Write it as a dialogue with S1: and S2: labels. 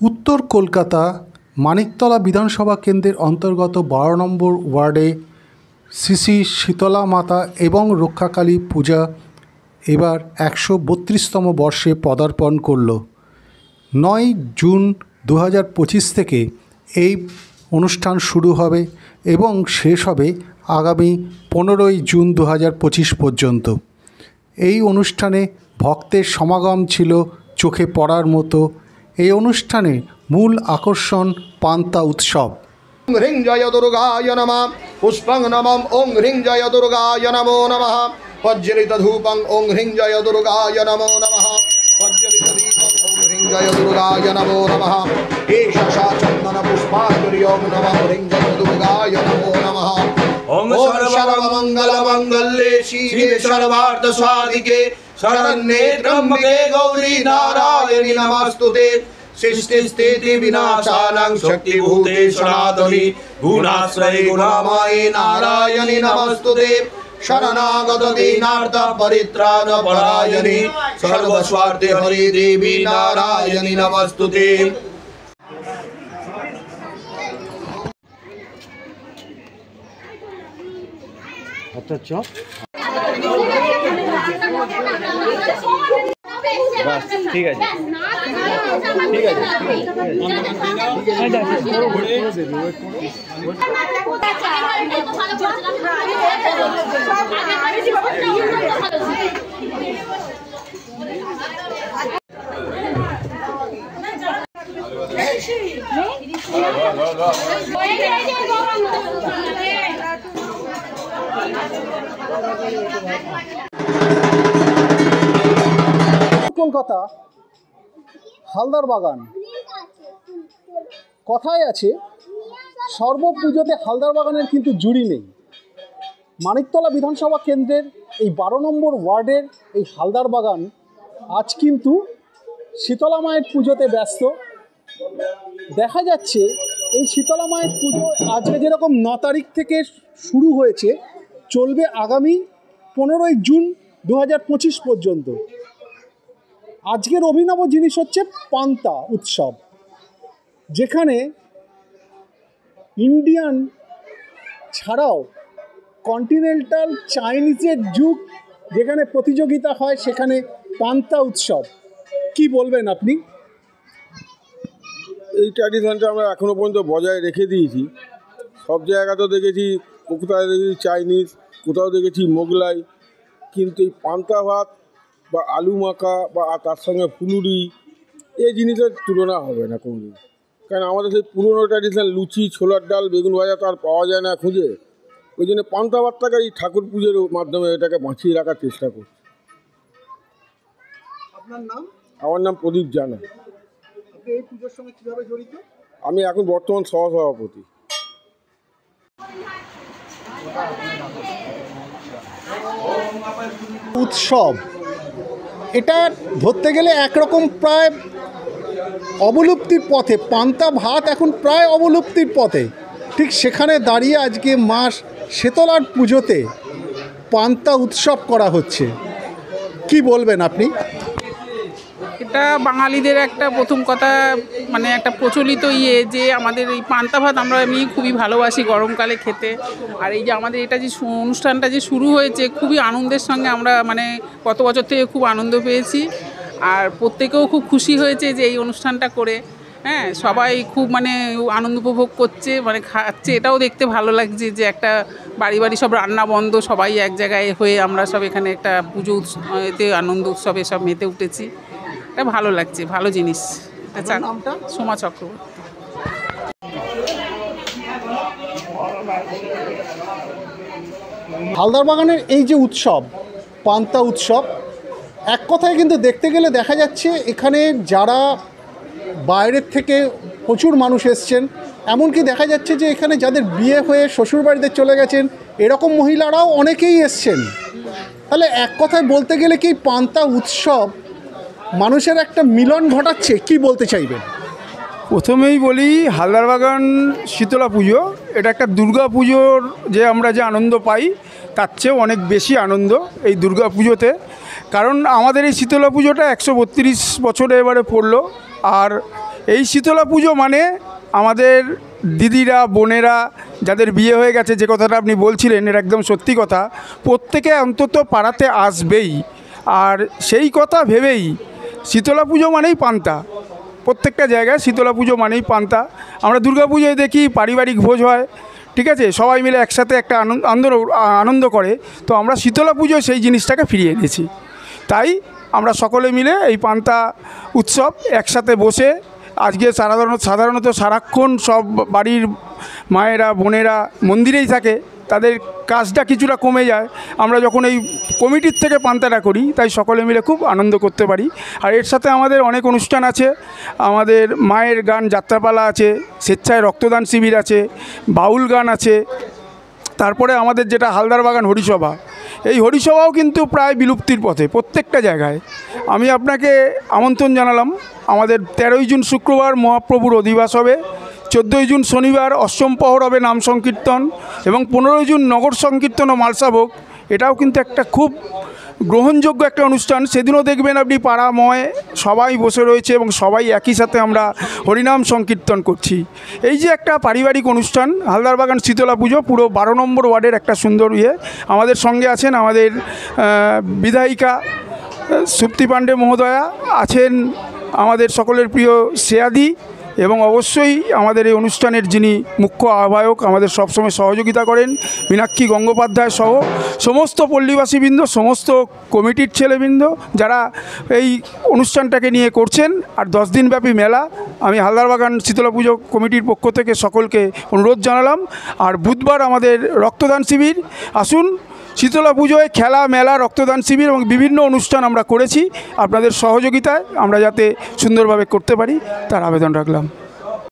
S1: উত্তর কলকাতা মানিকতলা বিধানসভা কেন্দ্রের অন্তর্গত 12 নম্বর ওয়ার্ডে শ্রী শ্রী শীতলা মাতা এবং রক্ষাকালী পূজা এবার 132তম বর্ষে পদার্পণ করল। 9 জুন 2025 থেকে এই অনুষ্ঠান শুরু হবে এবং শেষ হবে আগামী 15ই জুন 2025 পর্যন্ত। এই অনুষ্ঠানে ভক্তের সমাগম ছিল চোখে পড়ার মতো। এই অনুষ্ঠানে মূল আকর্ষণ পান্তা উৎসব।
S2: হ্রিং জয় দুর্গায় নমঃ পুষ্পং নমঃ ওং হ্রিং জয় দুর্গায় নমো নমঃ প্রজ্বলিত ধূপং ওং হ্রিং জয় দুর্গায় নমো নমঃ প্রজ্বলিত দীপং ওং হ্রিং জয় দুর্গায় নমো নমঃ এষা চন্দন পুষ্পাঞ্জলি ওং নমঃ হ্রিং জয় দুর্গায় নমো নমঃ ওং সর্বমঙ্গল মঙ্গলে শিবে সর্বার্থ সাধিকে শরণ্যে ত্র্যম্বকে গৌরী নারায়ণী নমস্তুতে সৃষ্টি স্থিতি বিনাশানাং শক্তিভূতে সনাতনী গুণাশ্রয়ে গুণাময়ী নারায়ণী নমস্তুতে শরণাগত দীনার্থ পরিত্রাণ পরায়ণী সর্বস্বার্থে হরি দেবী নারায়ণী নমস্তুতে।
S1: আচ্ছা
S3: বাস ঠিক আছে ঠিক আছে
S1: কলকাতা হালদার বাগান। কথায় আছে সর্বপুজোতে হালদার বাগানের কিন্তু জুড়ি নেই। মানিকতলা বিধানসভা কেন্দ্রের এই 12 নম্বর ওয়ার্ডের এই হালদার বাগান আজ কিন্তু শীতলা মায়ের পুজোতে ব্যস্ত। দেখা যাচ্ছে এই শীতলা মায়ের পুজো আজকে যেরকম 9 তারিখ থেকে শুরু হয়েছে, চলবে আগামী 15ই জুন 2025 পর্যন্ত। আজকের অভিনব জিনিস হচ্ছে পান্তা উৎসব, যেখানে ইন্ডিয়ান ছাড়াও কন্টিনেন্টাল চাইনিজের যুগ যেখানে প্রতিযোগিতা হয়, সেখানে পান্তা উৎসব। কি বলবেন আপনি?
S4: এই ট্র্যাডিশনটা আমরা এখনও পর্যন্ত বজায় রেখে দিয়েছি। সব জায়গাতেও দেখেছি, কোথাও দেখেছি চাইনিজ, কোথাও দেখেছি মোগলাই, কিন্তু এই পান্তা ভাত বা আলু মাখা বা তার সঙ্গে ফুলুরি, এই জিনিসের তুলনা হবে না কোনোদিন। কারণ আমাদের সেই পুরনো ট্র্যাডিশনাল লুচি, ছোলার ডাল, বেগুন ভাজা তো আর পাওয়া যায় না খুঁজে। ওই জন্য পান্তা ভাতটাকে এই ঠাকুর পুজোর মাধ্যমে এটাকে বাঁচিয়ে রাখার চেষ্টা করছি।
S1: আপনার নাম?
S4: আমার নাম প্রদীপ জানা।
S1: এই পুজোর সঙ্গে কিভাবে জড়িত?
S4: আমি এখন বর্তমান সহসভাপতি।
S1: উৎসব এটা ধরতে গেলে একরকম প্রায় অবলুপ্তির পথে। পান্তা ভাত এখন প্রায় অবলুপ্তির পথে। ঠিক সেখানে দাঁড়িয়ে আজকে মা শীতলার পুজোতে পান্তা উৎসব করা হচ্ছে। কি বলবেন আপনি?
S5: এটা বাঙালিদের একটা প্রথম কথা, মানে একটা প্রচলিত যে আমাদের এই পান্তা ভাত আমরা এমনি খুবই ভালোবাসি গরমকালে খেতে। আর এই যে আমাদের এটা যে অনুষ্ঠানটা যে শুরু হয়েছে, খুবই আনন্দের সঙ্গে আমরা মানে গত বছর থেকে খুব আনন্দ পেয়েছি। আর প্রত্যেকেও খুব খুশি হয়েছে যে এই অনুষ্ঠানটা করে। হ্যাঁ, সবাই খুব মানে আনন্দ উপভোগ করছে, মানে খাচ্ছে। এটাও দেখতে ভালো লাগছে যে একটা বাড়ি বাড়ি সব রান্না বন্ধ, সবাই এক জায়গায় হয়ে আমরা সব এখানে একটা পুজো এতে আনন্দ উৎসবে সব মেতে উঠেছি। এটা ভালো লাগছে, ভালো জিনিস।
S1: নামটা?
S5: সোমা চক্রবর্তী।
S1: হালদার বাগানের এই যে উৎসব, পান্তা উৎসব, এক কথায় কিন্তু দেখতে গেলে দেখা যাচ্ছে এখানে যারা বাইরের থেকে প্রচুর মানুষ এসছেন। এমনকি দেখা যাচ্ছে যে এখানে যাদের বিয়ে হয়ে শ্বশুরবাড়িতে চলে গেছেন, এরকম মহিলারাও অনেকেই এসছেন। তাহলে এক কথায় বলতে গেলে কি পান্তা উৎসব মানুষের একটা মিলন ঘটাচ্ছে? কি বলতে চাইবেন?
S6: প্রথমেই বলি, হালদার বাগান শীতলা পুজো এটা একটা দুর্গা পুজোর যে আমরা যে আনন্দ পাই তার চেয়েও অনেক বেশি আনন্দ এই দুর্গা পুজোতে। কারণ আমাদের এই শীতলা পুজোটা 132 বছরে এবারে পড়লো। আর এই শীতলা পুজো মানে আমাদের দিদিরা বোনেরা যাদের বিয়ে হয়ে গেছে, যে কথাটা আপনি বলছিলেন এটা একদম সত্যি কথা, প্রত্যেকে অন্তত পাড়াতে আসবেই। আর সেই কথা ভেবেই শীতলা পুজো মানেই পান্তা, প্রত্যেকটা জায়গায় শীতলা পুজো মানেই পান্তা। আমরা দুর্গা পুজোয় দেখি পারিবারিক ভোজ হয়, ঠিক আছে, সবাই মিলে একসাথে একটা আনন্দ করে। তো আমরা শীতলা পুজোয় সেই জিনিসটাকে ফিরিয়ে এনেছি। তাই আমরা সকলে মিলে এই পান্তা উৎসব একসাথে বসে আজকে সাধারণত সারাক্ষণ সব বাড়ির মায়েরা বোনেরা মন্দিরেই থাকে, তাদের কাজটা কিছুটা কমে যায়। আমরা যখন এই কমিটির থেকে পান্তাটা করি তাই সকলে মিলে খুব আনন্দ করতে পারি। আর এর সাথে আমাদের অনেক অনুষ্ঠান আছে, আমাদের মায়ের গান যাত্রাপালা আছে, স্বেচ্ছায় রক্তদান শিবির আছে, বাউল গান আছে, তারপরে আমাদের যেটা হালদার বাগান হরিসভা, এই হরিসভাও কিন্তু প্রায় বিলুপ্তির পথে প্রত্যেকটা জায়গায়। আমি আপনাকে আমন্ত্রণ জানালাম, আমাদের 13ই জুন শুক্রবার মহাপ্রভুর অধিবাস হবে, 14ই জুন শনিবার অষ্টম প্রহর হবে নাম সংকীর্তন, এবং 15ই জুন নগর সংকীর্তন ও মালসাভোগ। এটাও কিন্তু একটা খুব গ্রহণযোগ্য একটা অনুষ্ঠান। সেদিনও দেখবেন আপনি পাড়াময় সবাই বসে রয়েছে এবং সবাই একই সাথে আমরা হরিনাম সংকীর্তন করছি। এই যে একটা পারিবারিক অনুষ্ঠান হালদার বাগান শীতলা পুজো, পুরো 12 নম্বর ওয়ার্ডের একটা সুন্দর আমাদের সঙ্গে আছেন আমাদের বিধায়িকা সুপ্তি পাণ্ডে মহোদয়া, আছেন আমাদের সকলের প্রিয় শ্রেয়াদি, এবং অবশ্যই আমাদের এই অনুষ্ঠানের যিনি মুখ্য আহ্বায়ক আমাদের সবসময় সহযোগিতা করেন মীনাক্ষী গঙ্গোপাধ্যায় সহ সমস্ত পল্লীবাসীবৃন্দ, সমস্ত কমিটির ছেলেবৃন্দ যারা এই অনুষ্ঠানটাকে নিয়ে করছেন। আর 10 দিনব্যাপী মেলা, আমি হালদার বাগান শীতলা পুজো কমিটির পক্ষ থেকে সকলকে অনুরোধ জানালাম। আর বুধবার আমাদের রক্তদান শিবির, আসুন শীতলা পুজোয় খেলা মেলা রক্তদান শিবির এবং বিভিন্ন অনুষ্ঠান আমরা করেছি, আপনাদের সহযোগিতায় আমরা যাতে সুন্দরভাবে করতে পারি তার আবেদন রাখলাম।